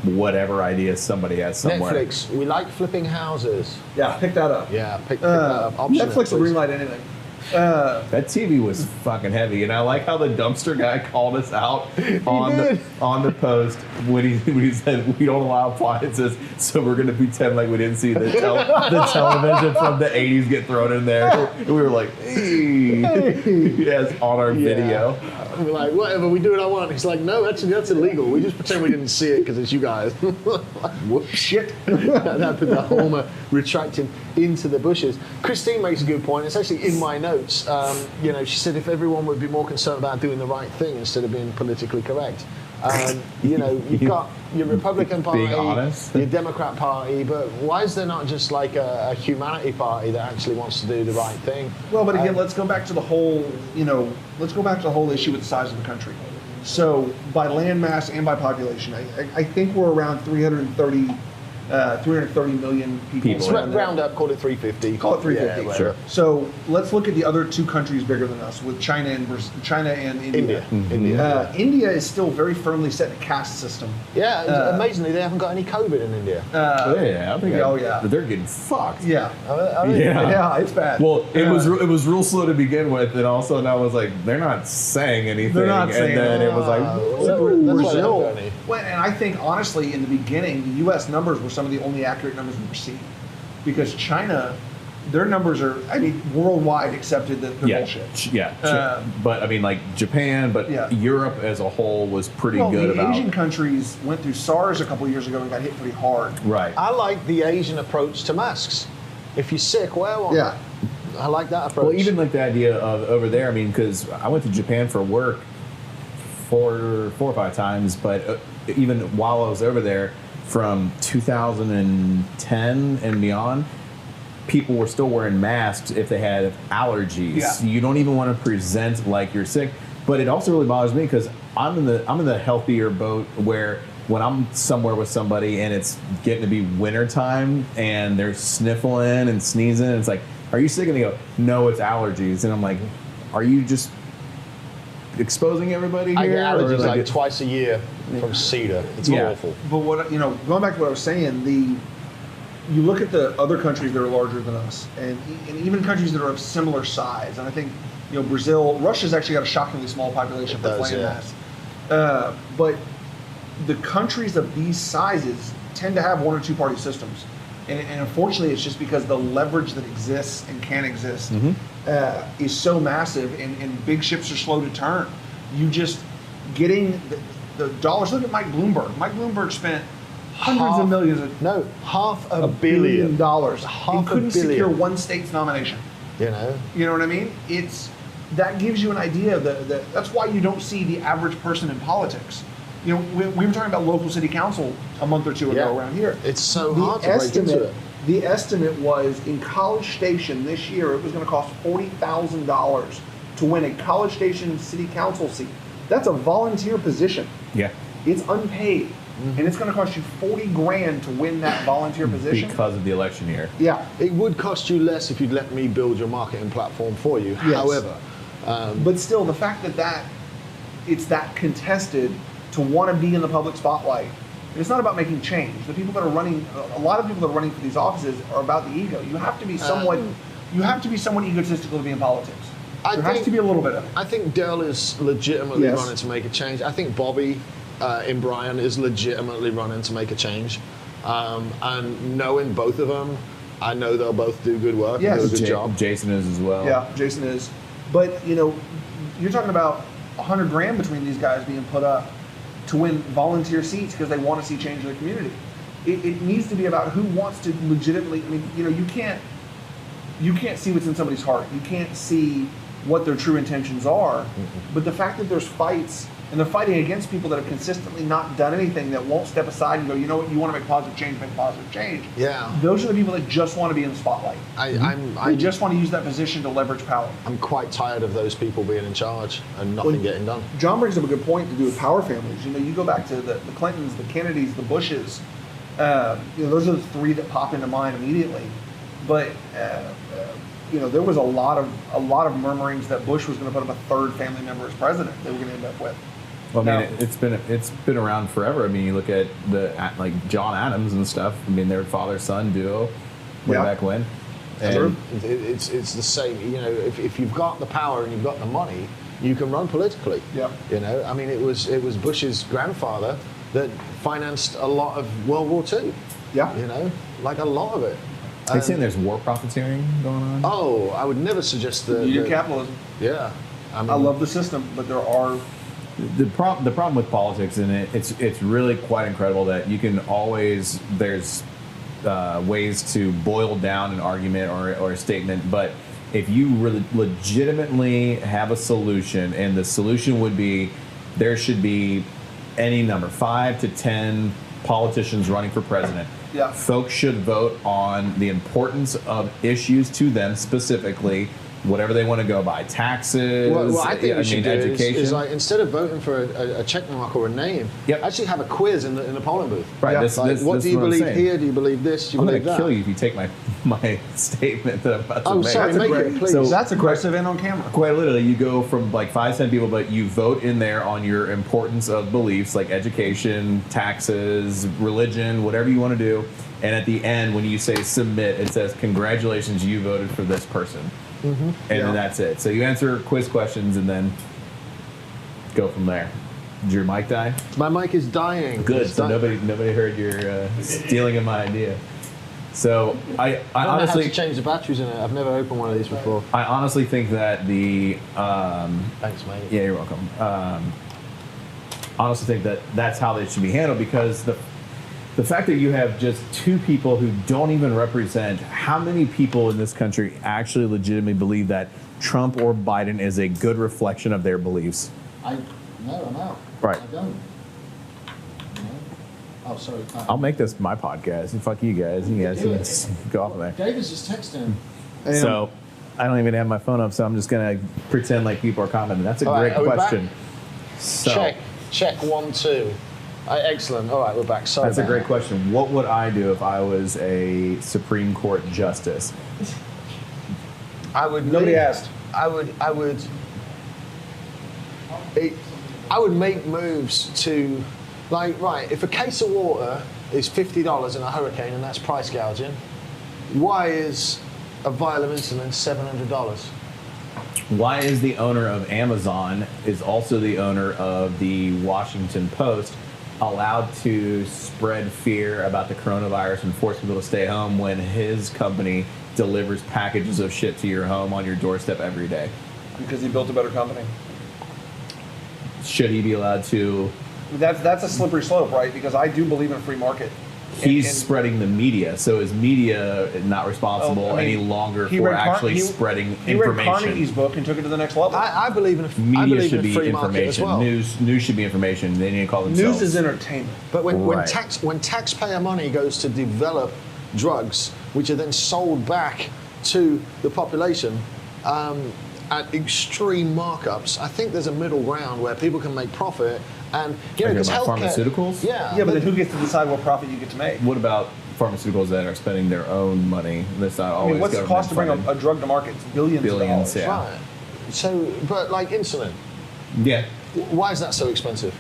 whatever idea somebody has somewhere. Netflix, we like flipping houses. Yeah, pick that up. Yeah, pick that up. Option it, Netflix will please. greenlight anything. That TV was fucking heavy, and I like how the dumpster guy called us out on the post when he said we don't allow appliances, so we're going to pretend like we didn't see the television from the '80s get thrown in there. And we were like, hey. Yes, on our video. We're like, whatever, we do what I want. He's like, no, actually, that's illegal. We just pretend we didn't see it because it's you guys. Whoop, shit. That put the Homer retracting into the bushes. Christine makes a good point. It's actually in my notes. You know, she said if everyone would be more concerned about doing the right thing instead of being politically correct. You know, you've got your Republican Party, Being honest. your Democrat Party, but why is there not just like a humanity party that actually wants to do the right thing? Well, but again, let's go back to the whole, let's go back to the whole issue with the size of the country. So by land mass and by population, I think we're around 330 million people. Let's round up, call it 350. Call it 350. Yeah, Sure. So let's look at the other two countries bigger than us, with China and India. India. India is still very firmly set in a caste system. Yeah, amazingly, they haven't got any COVID in India. Yeah, I think yeah. they're getting fucked. Yeah. Yeah. It's bad. Well, it was real slow to begin with, and all of a sudden I was like, they're not saying anything. They're not saying and then it was like, that's why they haven't Brazil. got any. Well, and I think honestly, in the beginning, the U.S. numbers were some of the only accurate numbers we were seeing, because China, their numbers are, I mean, worldwide accepted that they're bullshit. Yeah. But I mean, like Japan, but Yeah. Europe as a whole was pretty Well, good the about. Asian countries went through SARS a couple years ago and got hit pretty hard. Right. I like the Asian approach to masks. If you're sick, wear one. Yeah. I like that approach. Well, even like the idea of over there, I mean, because I went to Japan for work four or five times, but even while I was over there, from 2010 and beyond, people were still wearing masks if they had allergies. Yeah. You don't even want to present like you're sick. But it also really bothers me because I'm in the healthier boat where when I'm somewhere with somebody and it's getting to be winter time and they're sniffling and sneezing, and it's like, are you sick? And they go, no, it's allergies. And I'm like, are you just exposing everybody here? I get Or allergies like twice a year from cedar. It's awful. But what, going back to what I was saying, you look at the other countries that are larger than us, and even countries that are of similar size. And I think, Brazil, Russia's actually got a shockingly small population for land mass. But the countries of these sizes tend to have one or two party systems. And unfortunately, it's just because the leverage that exists and can exist is so massive, and big ships are slow to turn. You just getting the dollars. Look at Mike Bloomberg. Mike Bloomberg spent hundreds of millions. $500 billion. He couldn't secure one state's nomination. You know what I mean? That gives you an idea that that's why you don't see the average person in politics. We were talking about local city council a month or two ago around here. It's so hard to break into it. The estimate was in College Station this year, it was going to cost $40,000 to win a College Station city council seat. That's a volunteer position. Yeah. It's unpaid. And it's going to cost you $40,000 to win that volunteer position. Because of the election year. Yeah. It would cost you less if you'd let me build your marketing platform for you. Yes. However, but still, the fact that it's that contested to want to be in the public spotlight, and it's not about making change. The people that are running, a lot of people that are running for these offices are about the ego. You have to be somewhat egotistical to be in politics. There has to be a little bit of it. I think Dell is legitimately running to make a change. I think Bobby in Bryan is legitimately running to make a change. And knowing both of them, I know they'll both do good work and do a good job. Jason is as well. Yeah, Jason is. But, you're talking about $100,000 between these guys being put up to win volunteer seats because they want to see change in the community. It needs to be about who wants to legitimately. I mean, you can't see what's in somebody's heart. You can't see what their true intentions are. But the fact that there's fights and they're fighting against people that have consistently not done anything, that won't step aside and go, you know what, you want to make positive change, make positive change. Yeah. Those are the people that just want to be in the spotlight. I just want to use that position to leverage power. I'm quite tired of those people being in charge and nothing getting done. John brings up a good point to do with power families. You go back to the Clintons, the Kennedys, the Bushes. Those are the three that pop into mind immediately. But there was a lot of murmurings that Bush was going to put up a third family member as president. They were going to end up with. Well, I mean, it's been around forever. I mean, you look at like John Adams and stuff. I mean, they're father-son duo way back when. And it's the same. If you've got the power and you've got the money, you can run politically. Yeah. I mean, it was Bush's grandfather that financed a lot of World War II. Yeah. Like a lot of it. Are you saying there's war profiteering going on? Oh, I would never suggest the capitalism. Yeah. I love the system, but there are. The problem with politics, and it's really quite incredible that you can always, there's ways to boil down an argument or a statement, but if you really legitimately have a solution, and the solution would be there should be any number, 5 to 10 politicians running for president. Yeah. Folks should vote on the importance of issues to them specifically, whatever they want to go by, taxes. Well, I think we should do education. is like, instead of voting for a check mark or a name, actually have a quiz in the polling booth. Right. Yeah. What do you believe here? Do you believe this? Do you believe that? I'm going to kill you if you take my statement that I'm about to make. Sorry, make it, please. So that's aggressive and on camera. Quite literally, you go from like 5 to 10 people, but you vote in there on your importance of beliefs like education, taxes, religion, whatever you want to do. And at the end, when you say submit, it says, congratulations, you voted for this person. And then that's it. So you answer quiz questions and then go from there. Did your mic die? My mic is dying. Good. So nobody heard your stealing of my idea. So I honestly know how to change the batteries in it. I've never opened one of these before. I honestly think that the thanks, mate. Yeah, you're welcome. Honestly think that that's how they should be handled, because the fact that you have just 2 people who don't even represent how many people in this country actually legitimately believe that Trump or Biden is a good reflection of their beliefs. I'm out. Right. I don't. Oh, sorry. I'll make this my podcast. And fuck you guys. You guys can go off of there. David's just texting. So I don't even have my phone up, so I'm just going to pretend like people are commenting. That's a great question. So, Check 1, 2. Excellent. All right, we're back. Sorry. That's a great question. What would I do if I was a Supreme Court justice? Nobody asked. I would make moves to, like, right, if a case of water is $50 in a hurricane and that's price gouging, why is a vial of insulin $700? Why is the owner of Amazon is also the owner of the Washington Post, allowed to spread fear about the coronavirus and force people to stay home when his company delivers packages of shit to your home on your doorstep every day? Because he built a better company. Should he be allowed to? That's a slippery slope, right? Because I do believe in a free market. He's spreading the media, so is media not responsible any longer for actually spreading information? He read Carnegie's book and took it to the next level. I believe in a media should be free market as information. well. News should be information. They need to call themselves. News is entertainment. But when taxpayer money goes to develop drugs, which are then sold back to the population at extreme markups, I think there's a middle ground where people can make profit. And because pharmaceuticals? Yeah, but then who gets to decide what profit you get to make? What about pharmaceuticals that are spending their own money? That's not always. What's the cost to bring a drug to market? It's billions of dollars. Yeah. Right. So, but like insulin. Yeah. Why is that so expensive?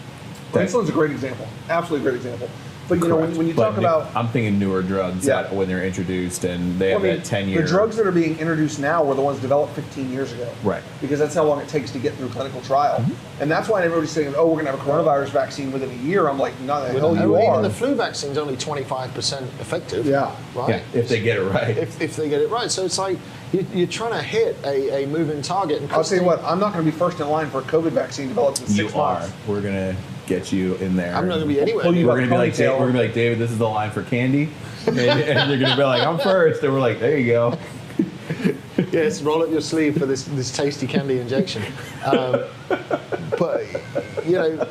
Insulin's a great example. Absolutely great example. But when you talk about, I'm thinking newer drugs that when they're introduced and they have that 10-year. The drugs that are being introduced now were the ones developed 15 years ago. Right. Because that's how long it takes to get through clinical trial. And that's why everybody's saying, oh, we're going to have a coronavirus vaccine within a year. I'm like, no, the hell you are. Even the flu vaccine's only 25% effective. Yeah. Right? Yeah, if they get it right. If they get it right. So it's like you're trying to hit a moving target. And I'll tell you what, I'm not going to be first in line for a COVID vaccine developed in 6 months. We're going to get you in there. I'm not going to be anywhere. We're going to be like, David, this is the line for candy. And you're going to be like, I'm first. And we're like, there you go. Yes, roll up your sleeve for this tasty candy injection. But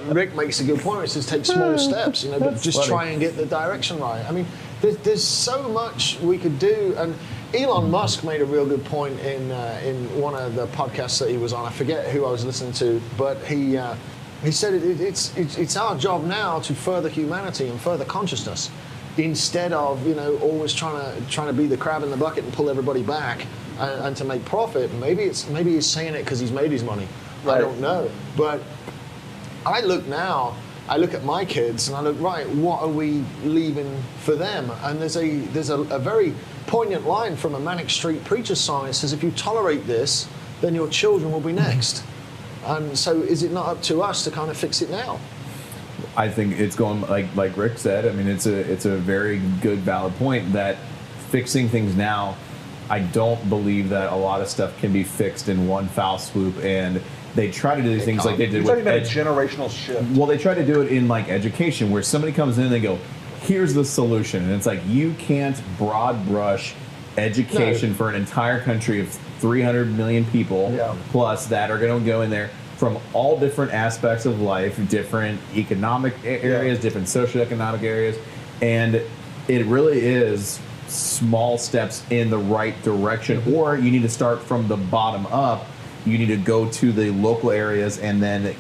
Rick makes a good point. It says take small steps. But just try and get the direction right. I mean, there's so much we could do. And Elon Musk made a real good point in one of the podcasts that he was on. I forget who I was listening to, but he said it's our job now to further humanity and further consciousness, instead of always trying to be the crab in the bucket and pull everybody back and to make profit. Maybe he's saying it because he's made his money. Right. I don't know, but I look at my kids and I look, right, what are we leaving for them? And there's a very poignant line from a Manic Street Preacher song. It says, if you tolerate this, then your children will be next. And so is it not up to us to kind of fix it now? I think it's going like Rick said. I mean, it's a very good, valid point that fixing things now, I don't believe that a lot of stuff can be fixed in one foul swoop. And they try to do these things like they did with a generational shift. Well, they try to do it in like education, where somebody comes in and they go, here's the solution. And it's like, you can't broad brush education for an entire country of 300 million people plus that are going to go in there from all different aspects of life, different economic areas, different socioeconomic areas. And it really is small steps in the right direction. Or you need to start from the bottom up. You need to go to the local areas and then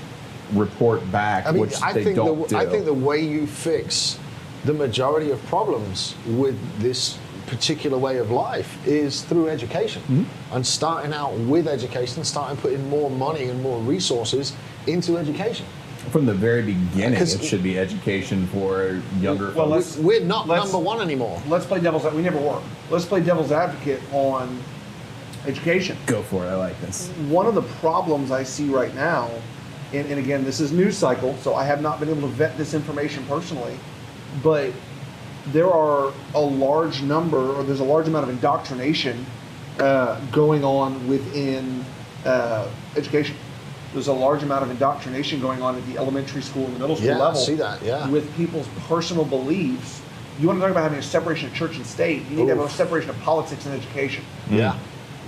report back, which they don't do. I think the way you fix the majority of problems with this particular way of life is through education, and starting out with education, starting putting more money and more resources into education. From the very beginning, it should be education for younger folks. We're not number one anymore. Let's play devil's advocate. We never were. Let's play devil's advocate on education. Go for it. I like this. One of the problems I see right now, and again, this is news cycle, so I have not been able to vet this information personally, but there are a large number, or there's a large amount of indoctrination going on within education. There's a large amount of indoctrination going on at the elementary school and the middle school level. I see that, with people's personal beliefs. You want to talk about having a separation of church and state, you need to have a separation of politics and education. Yeah.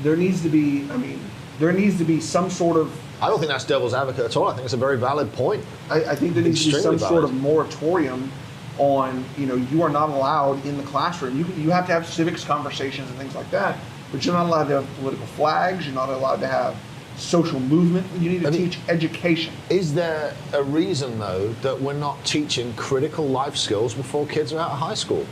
There needs to be some sort of... I don't think that's devil's advocate at all. I think it's a very valid point. I think there needs to be some sort of moratorium on, you are not allowed in the classroom. You have to have civics conversations and things like that, but you're not allowed to have political flags. You're not allowed to have social movement. You need to teach education. Is there a reason, though, that we're not teaching critical life skills before kids are out of high school?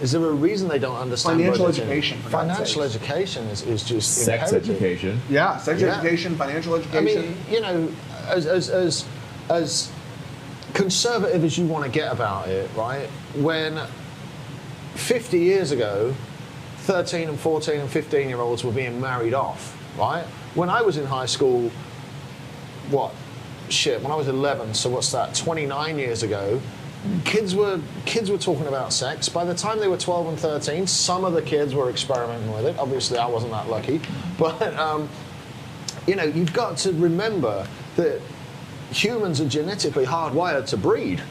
Is there a reason they don't understand financial education? Financial education is just sex imperative. Education. Yeah, sex education, financial education. I mean, as conservative as you want to get about it, right? When 50 years ago, 13 and 14 and 15-year-olds were being married off, right? When I was in high school, when I was 11, so what's that, 29 years ago, kids were talking about sex. By the time they were 12 and 13, some of the kids were experimenting with it. Obviously, I wasn't that lucky, but you've got to remember that humans are genetically hardwired to breed,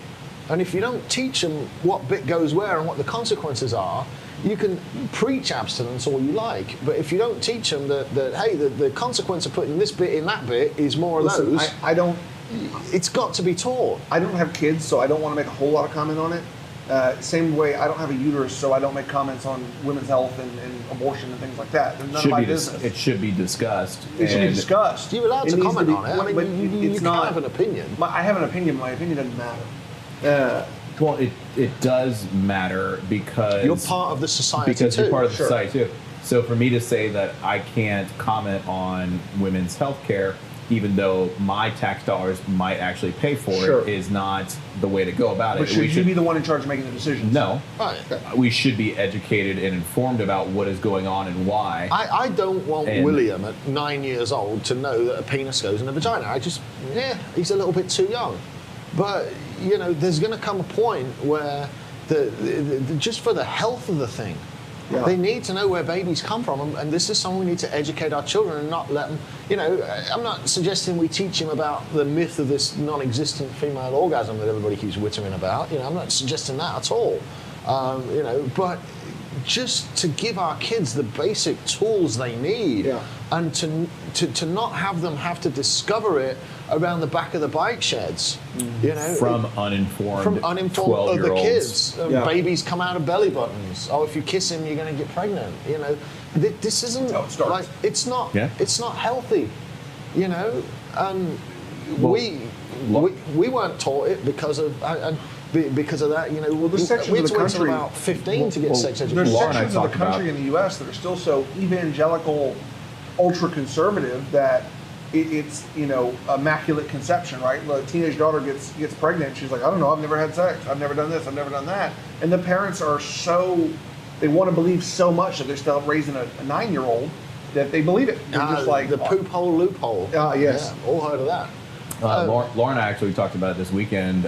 and if you don't teach them what bit goes where and what the consequences are, you can preach abstinence all you like, but if you don't teach them that hey, the consequence of putting this bit in that bit is more of those. I don't. It's got to be taught. I don't have kids, so I don't want to make a whole lot of comment on it. Same way, I don't have a uterus, so I don't make comments on women's health and abortion and things like that. They're none of my business. It should be discussed. It should be discussed. You're allowed to comment on it. I mean, you can have an opinion. I have an opinion. My opinion doesn't matter. Well, it does matter because you're part of the society because too. You're part of the society too. So for me to say that I can't comment on women's health care, even though my tax dollars might actually pay for it, is not the way to go about it. But should you be the one in charge of making the decisions? No. Right. We should be educated and informed about what is going on and why. I don't want William at 9 years old to know that a penis goes in a vagina. He's a little bit too young. But, there's going to come a point where just for the health of the thing, they need to know where babies come from, and this is something we need to educate our children and not let them, I'm not suggesting we teach him about the myth of this non-existent female orgasm that everybody keeps wittering about. I'm not suggesting that at all. But just to give our kids the basic tools they need, and to not have them have to discover it around the back of the bike sheds, from uninformed of the kids. Babies come out of belly buttons. Oh, if you kiss him, you're going to get pregnant. This isn't like it's not healthy. And we weren't taught it because of that. There's sections of the country about 15 to get sex education. There's sections of the country in the U.S. that are still so evangelical, ultra conservative that it's immaculate conception, right? The teenage daughter gets pregnant. She's like, I don't know, I've never had sex. I've never done this. I've never done that. And the parents are they want to believe so much that they're still raising a 9-year-old that they believe it. They're just like the poop hole loophole. Yes, all heard of that. Lauren and I actually talked about it this weekend.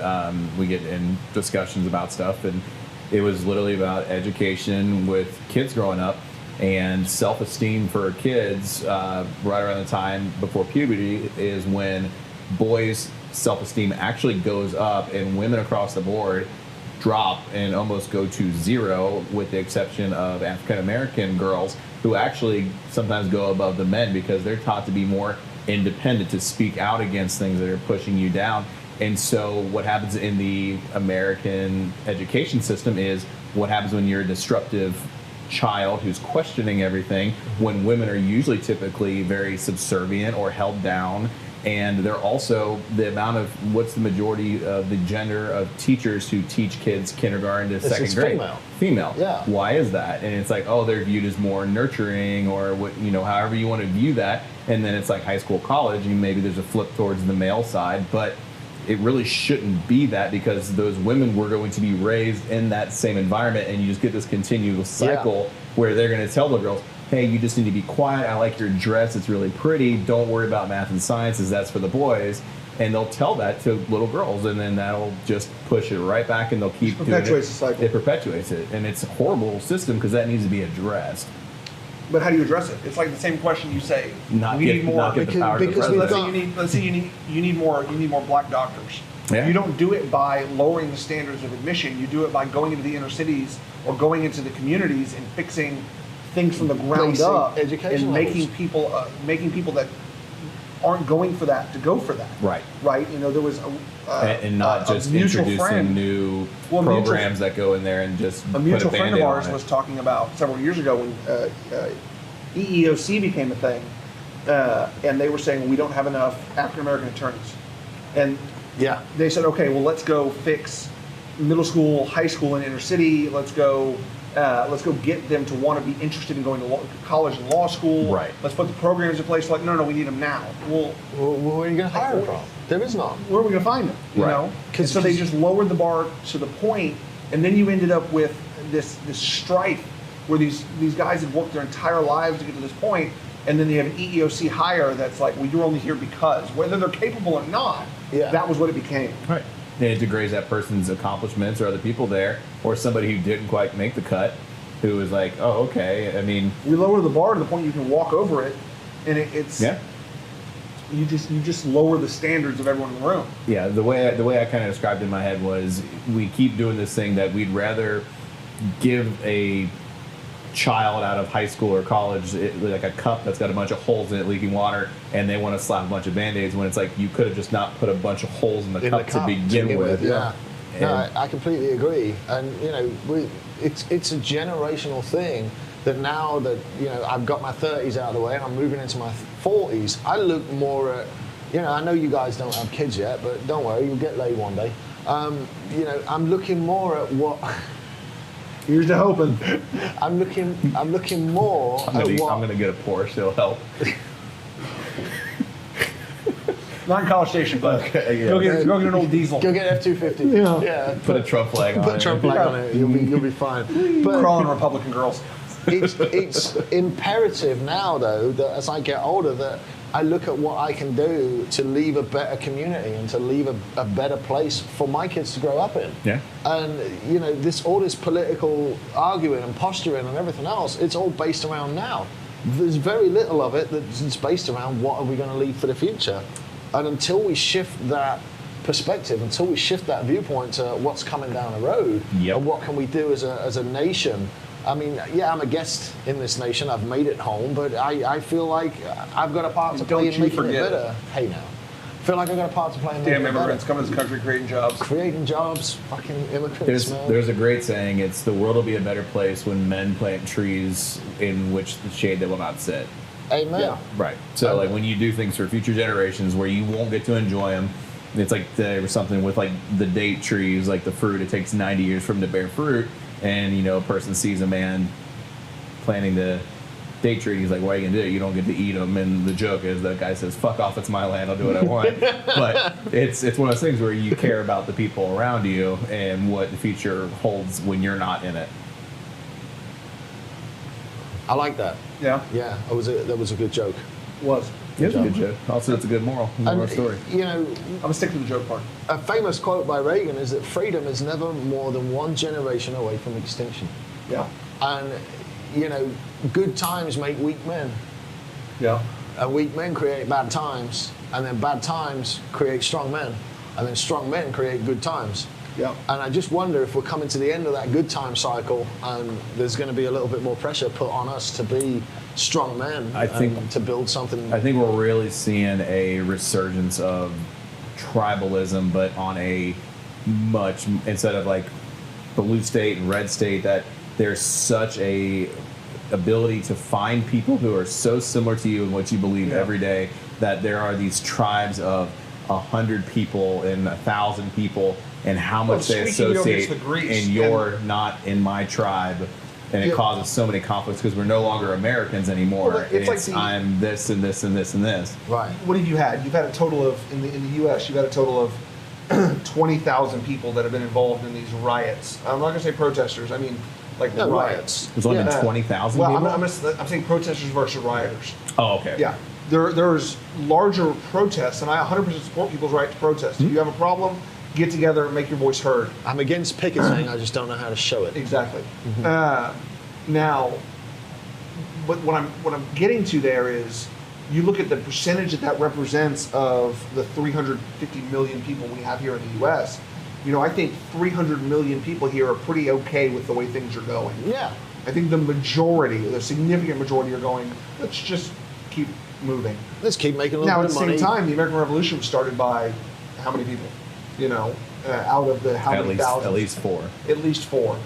We get in discussions about stuff, and it was literally about education with kids growing up and self-esteem for kids. Right around the time before puberty is when boys' self-esteem actually goes up, and women across the board drop and almost go to zero, with the exception of African American girls, who actually sometimes go above the men because they're taught to be more independent, to speak out against things that are pushing you down. And so what happens in the American education system is what happens when you're a disruptive child who's questioning everything, when women are usually typically very subservient or held down. And they're also the amount of, what's the majority of the gender of teachers who teach kids kindergarten to second grade? Female. Yeah. Why is that? And it's like, oh, they're viewed as more nurturing, or what, however you want to view that. And then it's like high school, college, and maybe there's a flip towards the male side, but it really shouldn't be that, because those women were going to be raised in that same environment, and you just get this continual cycle where they're going to tell the girls, hey, you just need to be quiet. I like your dress. It's really pretty. Don't worry about math and sciences. That's for the boys. And they'll tell that to little girls, and then that'll just push it right back, and they'll keep doing it. Perpetuates the cycle. It perpetuates it. And it's a horrible system, because that needs to be addressed. But how do you address it? It's like the same question you say. Not get the power to the president. Let's say you need more black doctors. Yeah. You don't do it by lowering the standards of admission. You do it by going into the inner cities or going into the communities and fixing things from the ground up, education and levels. making people that aren't going for that to go for that. Right. Right. There was and not just introducing new programs that go in there and just a mutual put a friend of Band-Aid ours on it. was talking about several years ago when EEOC became a thing, and they were saying we don't have enough African American attorneys, and they said, okay, well, let's go fix middle school, high school, and inner city. Let's go get them to want to be interested in going to college and law school. Right. Let's put the programs in place. Like, no, we need them now. Well, where are you going to hire them from? There is none. Where are we going to find them? You know? So they just lowered the bar to the point, and then you ended up with this strife where these guys had worked their entire lives to get to this point, and then they have an EEOC hire that's like, well, you're only here because, whether they're capable or not, that was what it became. Right. and it degrades that person's accomplishments or other people there, or somebody who didn't quite make the cut, who was like, oh, okay. I mean, we lower the bar to the point you can walk over it, and it's you just lower the standards of everyone in the room. Yeah, the way I kind of described it in my head was we keep doing this thing that we'd rather give a child out of high school or college like a cup that's got a bunch of holes in it leaking water, and they want to slap a bunch of band-aids when it's like you could have just not put a bunch of holes in the cup to begin with. Yeah. No, I completely agree. And it's a generational thing that now that I've got my 30s out of the way and I'm moving into my 40s, I look more at I know you guys don't have kids yet, but don't worry, you'll get laid one day. I'm looking more at what. Here's to hoping. I'm looking more at what. I'm gonna get a Porsche. It'll help. Not in College Station, but okay, go get an old diesel. Go get F-250. Yeah. Put a Trump flag on it. Put a Trump flag on it. You'll be fine. But crawling Republican girls. It's imperative now, though, that as I get older, that I look at what I can do to leave a better community and to leave a better place for my kids to grow up in. Yeah. And all this political arguing and posturing and everything else, it's all based around now. There's very little of it that's based around what are we going to leave for the future. And until we shift that perspective, until we shift that viewpoint to what's coming down the road, and what can we do as a nation. I mean, I'm a guest in this nation. I've made it home, but I feel like I've got a part to play in making it better. Hey, now. I feel like I've got a part to play in making it better. Damn immigrants coming to this country creating jobs. Creating jobs, fucking immigrants, man. There's a great saying, it's the world will be a better place when men plant trees in which the shade they will not sit. Amen. Yeah, right. So like when you do things for future generations where you won't get to enjoy them, it's like there was something with like the date trees, like the fruit, it takes 90 years for them to bear fruit. And, a person sees a man planting the date tree, he's like, what are you going to do? You don't get to eat them. And the joke is the guy says, fuck off, it's my land, I'll do what I want. But it's one of those things where you care about the people around you and what the future holds when you're not in it. I like that. Yeah. Yeah, that was a good joke. Was. It was a good joke. Also, it's a good moral story. I'm going to stick to the joke part. A famous quote by Reagan is that freedom is never more than one generation away from extinction. Yeah. And, good times make weak men. Yeah. And weak men create bad times. And then bad times create strong men. And then strong men create good times. Yeah. And I just wonder if we're coming to the end of that good time cycle and there's going to be a little bit more pressure put on us to be strong men and to build something. I think we're really seeing a resurgence of tribalism, but on a much, instead of like blue state and red state, that there's such a ability to find people who are so similar to you in what you believe every day, that there are these tribes of 100 people and 1,000 people and how much they associate, and you're not in my tribe, and it causes so many conflicts because we're no longer Americans anymore. Well, it's like I'm this and this and this and this. Right. What have you had? You've had a total of, in the U.S., you've had a total of 20,000 people that have been involved in these riots. I'm not going to say protesters. I mean, like riots. There's only been 20,000 well, people? I'm saying protesters versus rioters. Oh, okay. Yeah. There's larger protests, and I 100% support people's right to protest. If you have a problem, get together and make your voice heard. I'm against picketing, I just don't know how to show it. Exactly. Now, but what I'm getting to there is, you look at the percentage that represents of the 350 million people we have here in the U.S. I think 300 million people here are pretty okay with the way things are going. Yeah. I think the significant majority are going, let's just keep moving. Let's keep making a little bit of money. Now, at the same time, the American Revolution was started by how many people? Out of the many thousands? At least 4. At least 4.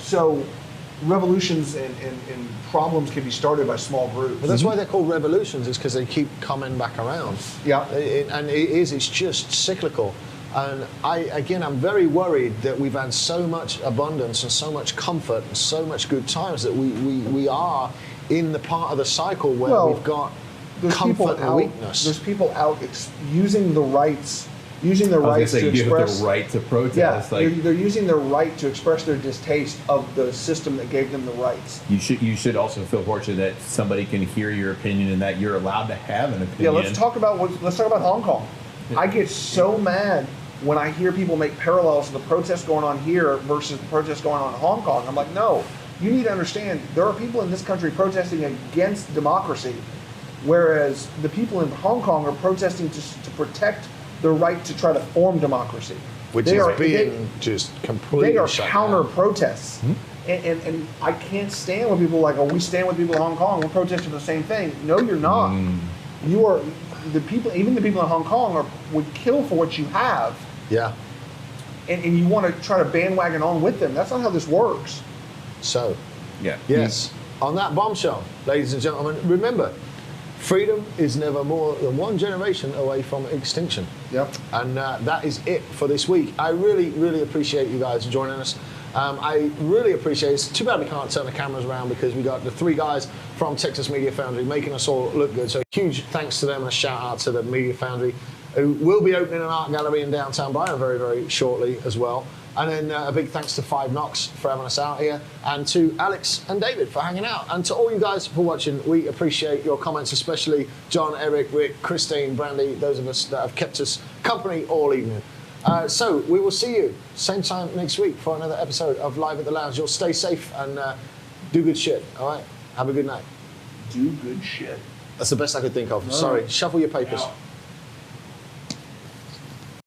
So revolutions and problems can be started by small groups. But that's why they're called revolutions, is because they keep coming back around. Yeah. It's just cyclical. And I'm very worried that we've had so much abundance and so much comfort and so much good times that we are in the part of the cycle where we've got comfort and weakness. There's people out using the rights to express. You have the right to protest. Yeah, they're using their right to express their distaste of the system that gave them the rights. You should also feel fortunate that somebody can hear your opinion and that you're allowed to have an opinion. Yeah, let's talk about Hong Kong. I get so mad when I hear people make parallels to the protests going on here versus the protests going on in Hong Kong. I'm like, no, you need to understand there are people in this country protesting against democracy, whereas the people in Hong Kong are protesting to protect the right to try to form democracy. Which They is are- being just completely They are shut counter down. protests. And I can't stand when people are like, oh, we stand with people in Hong Kong, we're protesting for the same thing. No, you're not. You are, the people, even the people in Hong Kong would kill for what you have, Yeah. and you want to try to bandwagon on with them. That's not how this works. So, Yeah. yes, on that bombshell, ladies and gentlemen, remember, freedom is never more than one generation away from extinction. Yep. And that is it for this week. I really, really appreciate you guys joining us. I really appreciate it. It's too bad we can't turn the cameras around because we got the 3 guys from Texas Media Foundry making us all look good. So huge thanks to them and a shout out to the Media Foundry, who will be opening an art gallery in downtown Byron very, very shortly as well. And then a big thanks to 5 Knocks for having us out here, and to Alex and David for hanging out, and to all you guys for watching. We appreciate your comments, especially John, Eric, Rick, Christine, Brandy, those of us that have kept us company all evening. So we will see you same time next week for another episode of Live at the Lounge. You'll stay safe and do good shit, all right? Have a good night. Do good shit. That's the best I could think of. Sorry, shuffle your papers. Yeah.